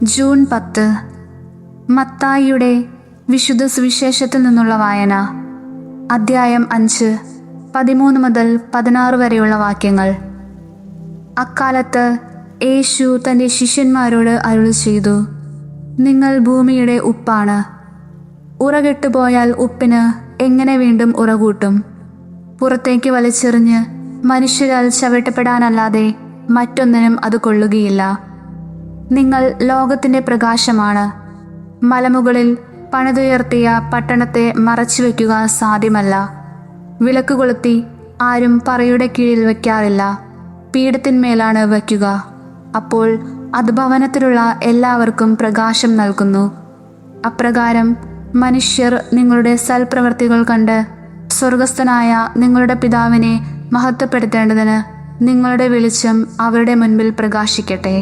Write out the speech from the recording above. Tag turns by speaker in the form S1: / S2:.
S1: June 10. മത്തായിയുടെ വിശുദ്ധ സുവിശേഷത്തിൽ നിന്നുള്ള വായന. അദ്ധ്യായം 5, 13 മുതൽ 16 വരെയുള്ള വാക്യങ്ങൾ. അക്കാലത്ത് യേശു തൻ്റെ ശിഷ്യന്മാരോട് അരുളി ചെയ്തു, നിങ്ങൾ ഭൂമിയുടെ ഉപ്പാണ്. ഉറകെട്ടുപോയാൽ ഉപ്പിന് എങ്ങനെ വീണ്ടും ഉറകൂട്ടും? പുറത്തേക്ക് വലിച്ചെറിഞ്ഞ് മനുഷ്യരാൽ ചവിട്ടപ്പെടാനല്ലാതെ മറ്റൊന്നിനും അത് കൊള്ളുകയില്ല. നിങ്ങൾ ലോകത്തിൻ്റെ പ്രകാശമാണ്. മലമുകളിൽ പണിതുയർത്തിയ പട്ടണത്തെ മറച്ചു വയ്ക്കുക സാധ്യമല്ല. വിളക്ക് കൊളുത്തി ആരും പറയുടെ കീഴിൽ വയ്ക്കാറില്ല, പീഠത്തിന്മേലാണ് വയ്ക്കുക. അപ്പോൾ അത് ഭവനത്തിലുള്ള എല്ലാവർക്കും പ്രകാശം നൽകുന്നു. അപ്രകാരം മനുഷ്യർ നിങ്ങളുടെ സൽപ്രവൃത്തികൾ കണ്ട് സ്വർഗസ്ഥനായ നിങ്ങളുടെ പിതാവിനെ മഹത്വപ്പെടുത്തേണ്ടതിന് നിങ്ങളുടെ വെളിച്ചം അവരുടെ മുൻപിൽ പ്രകാശിക്കട്ടെ.